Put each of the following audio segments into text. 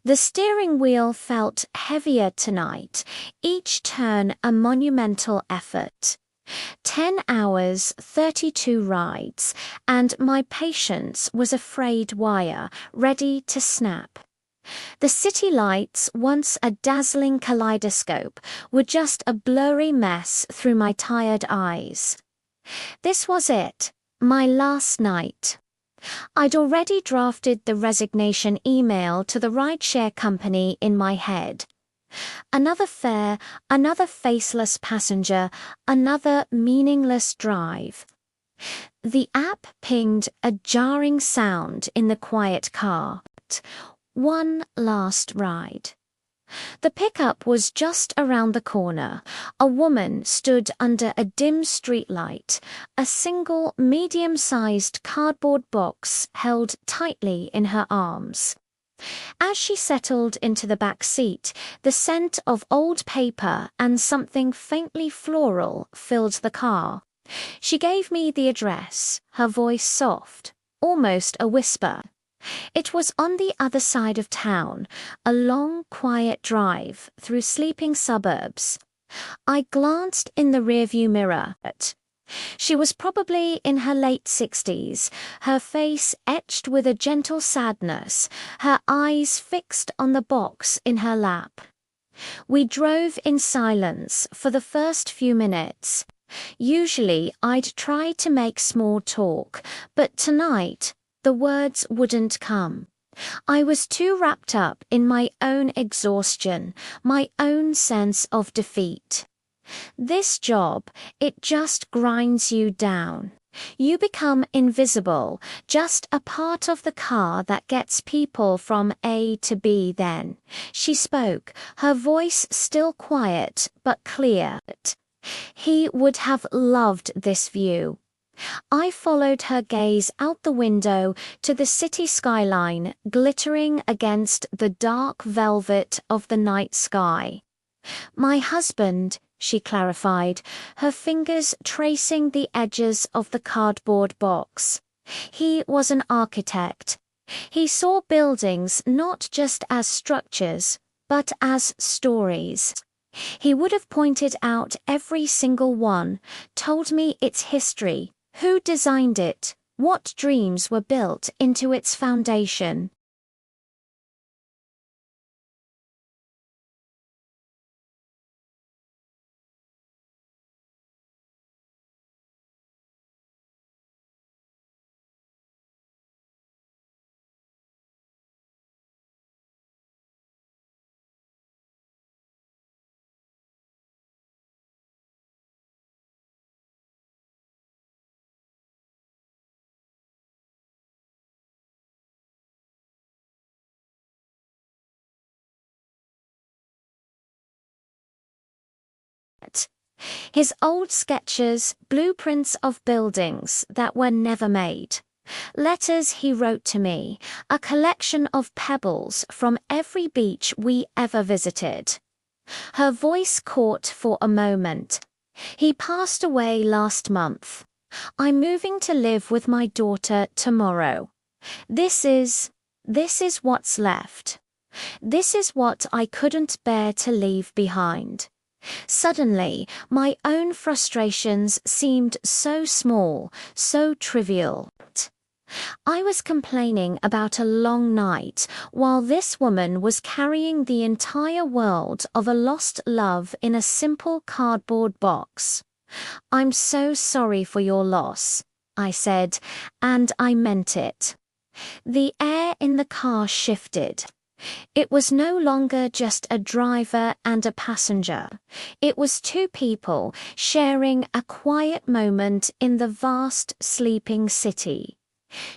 The steering wheel felt heavier tonight, each turn a monumental effort. 10 hours, 32 rides, and my patience was a frayed wire, ready to snap. The city lights, once a dazzling kaleidoscope, were just a blurry mess through my tired eyes. This was it, my last night. I'd already drafted the resignation email to the rideshare company in my head. Another fare, another faceless passenger, another meaningless drive. The app pinged a jarring sound in the quiet car. One last ride. The pickup was just around the corner. A woman stood under a dim streetlight, a single medium-sized cardboard box held tightly in her arms. As she settled into the back seat, the scent of old paper and something faintly floral filled the car. She gave me the address, her voice soft, almost a whisper. It was on the other side of town, a long, quiet drive through sleeping suburbs. I glanced in the rearview mirror. She was probably in her late 60s, her face etched with a gentle sadness, her eyes fixed on the box in her lap. We drove in silence for the first few minutes. Usually I'd try to make small talk, but tonight the words wouldn't come. I was too wrapped up in my own exhaustion, my own sense of defeat. This job, it just grinds you down. You become invisible, just a part of the car that gets people from A to B then. She spoke, her voice still quiet but clear. He would have loved this view. I followed her gaze out the window to the city skyline glittering against the dark velvet of the night sky. My husband, she clarified, her fingers tracing the edges of the cardboard box. He was an architect. He saw buildings not just as structures, but as stories. He would have pointed out every single one, told me its history, who designed it, what dreams were built into its foundation. His old sketches, blueprints of buildings that were never made. Letters he wrote to me, a collection of pebbles from every beach we ever visited. Her voice caught for a moment. He passed away last month. I'm moving to live with my daughter tomorrow. This is what's left. This is what I couldn't bear to leave behind. Suddenly, my own frustrations seemed so small, so trivial. I was complaining about a long night, while this woman was carrying the entire world of a lost love in a simple cardboard box. I'm so sorry for your loss, I said, and I meant it. The air in the car shifted. It was no longer just a driver and a passenger. It was two people sharing a quiet moment in the vast, sleeping city.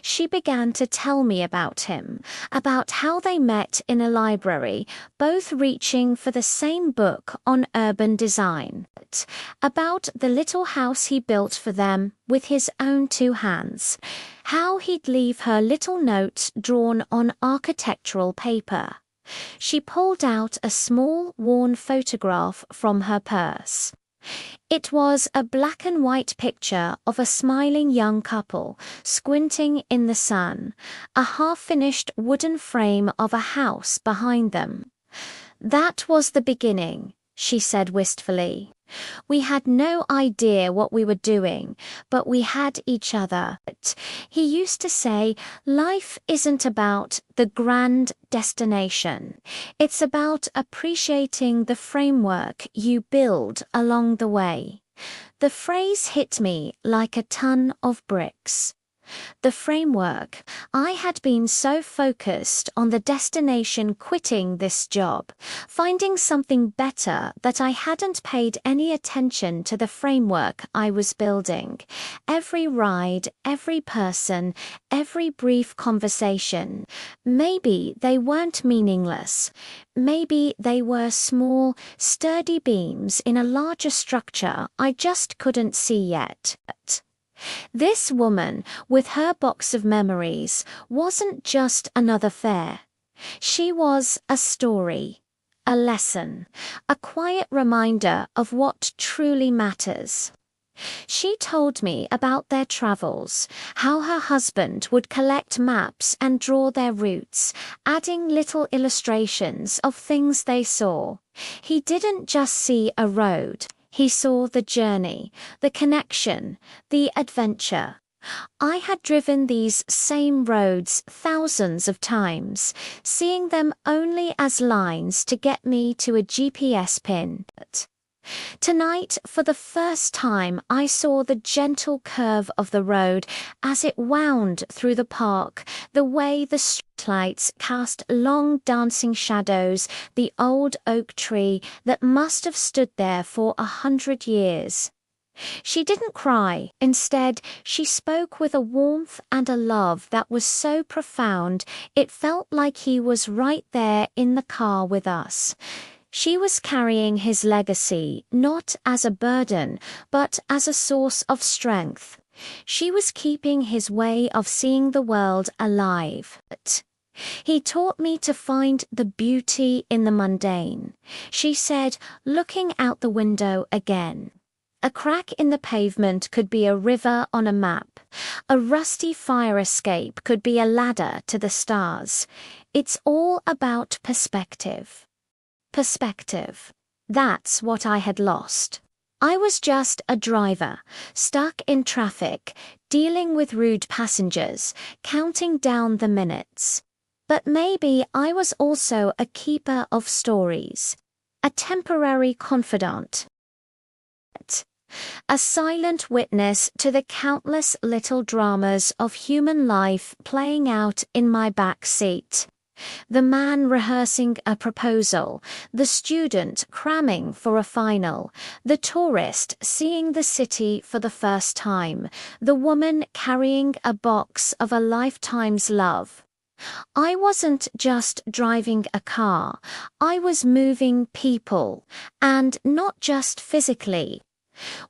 She began to tell me about him, about how they met in a library, both reaching for the same book on urban design, about the little house he built for them with his own two hands, how he'd leave her little notes drawn on architectural paper. She pulled out a small, worn photograph from her purse. It was a black and white picture of a smiling young couple, squinting in the sun, a half-finished wooden frame of a house behind them. "That was the beginning," she said wistfully. "We had no idea what we were doing, but we had each other." He used to say, "Life isn't about the grand destination. It's about appreciating the framework you build along the way." The phrase hit me like a ton of bricks. The framework. I had been so focused on the destination, quitting this job, finding something better, that I hadn't paid any attention to the framework I was building. Every ride, every person, every brief conversation. Maybe they weren't meaningless. Maybe they were small, sturdy beams in a larger structure I just couldn't see yet. This woman, with her box of memories, wasn't just another fare. She was a story, a lesson, a quiet reminder of what truly matters. She told me about their travels, how her husband would collect maps and draw their routes, adding little illustrations of things they saw. He didn't just see a road. He saw the journey, the connection, the adventure. I had driven these same roads thousands of times, seeing them only as lines to get me to a GPS pin. Tonight, for the first time, I saw the gentle curve of the road as it wound through the park, the way the streetlights cast long dancing shadows, the old oak tree that must have stood there for 100 years. She didn't cry. Instead, she spoke with a warmth and a love that was so profound it felt like he was right there in the car with us. She was carrying his legacy, not as a burden, but as a source of strength. She was keeping his way of seeing the world alive. He taught me to find the beauty in the mundane, she said, looking out the window again. A crack in the pavement could be a river on a map. A rusty fire escape could be a ladder to the stars. It's all about perspective. Perspective. That's what I had lost. I was just a driver, stuck in traffic, dealing with rude passengers, counting down the minutes. But maybe I was also a keeper of stories, a temporary confidant, a silent witness to the countless little dramas of human life playing out in my back seat. The man rehearsing a proposal, the student cramming for a final, the tourist seeing the city for the first time, the woman carrying a box of a lifetime's love. I wasn't just driving a car, I was moving people, and not just physically.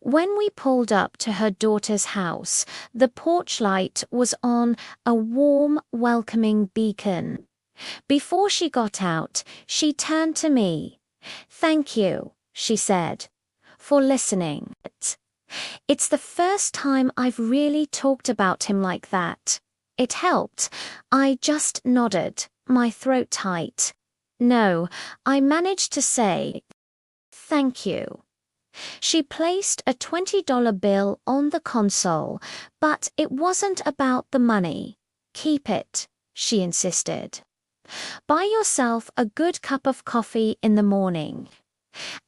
When we pulled up to her daughter's house, the porch light was on, a warm, welcoming beacon. Before she got out, she turned to me. "Thank you," she said, "for listening." It's the first time I've really talked about him like that. It helped. I just nodded, my throat tight. No, I managed to say, "Thank you." She placed a $20 bill on the console, but it wasn't about the money. "Keep it," she insisted. "Buy yourself a good cup of coffee in the morning.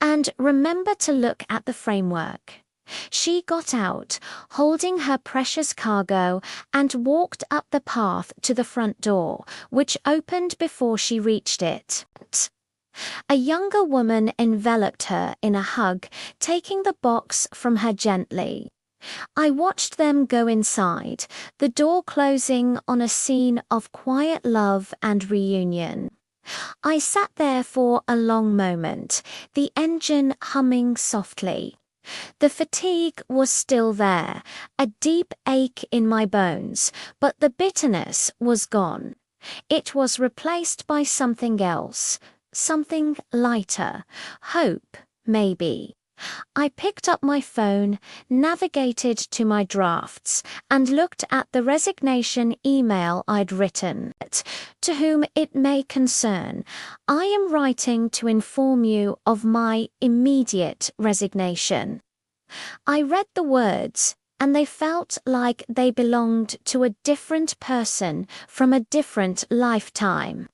And remember to look at the framework." She got out, holding her precious cargo, and walked up the path to the front door, which opened before she reached it. A younger woman enveloped her in a hug, taking the box from her gently. I watched them go inside, the door closing on a scene of quiet love and reunion. I sat there for a long moment, the engine humming softly. The fatigue was still there, a deep ache in my bones, but the bitterness was gone. It was replaced by something else, something lighter, hope, maybe. I picked up my phone, navigated to my drafts, and looked at the resignation email I'd written. To whom it may concern, I am writing to inform you of my immediate resignation. I read the words, and they felt like they belonged to a different person from a different lifetime.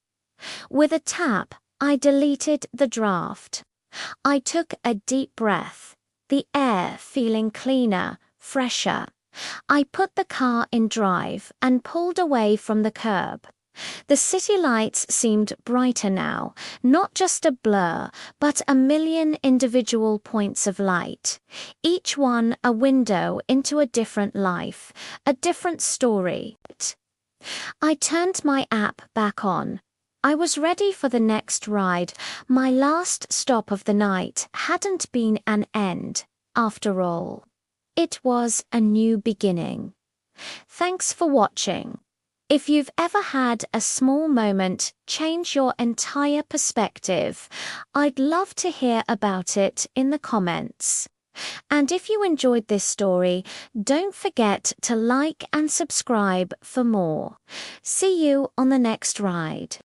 With a tap, I deleted the draft. I took a deep breath, the air feeling cleaner, fresher. I put the car in drive and pulled away from the curb. The city lights seemed brighter now, not just a blur, but a million individual points of light, each one a window into a different life, a different story. I turned my app back on. I was ready for the next ride. My last stop of the night hadn't been an end, after all. It was a new beginning. Thanks for watching. If you've ever had a small moment change your entire perspective, I'd love to hear about it in the comments. And if you enjoyed this story, don't forget to like and subscribe for more. See you on the next ride.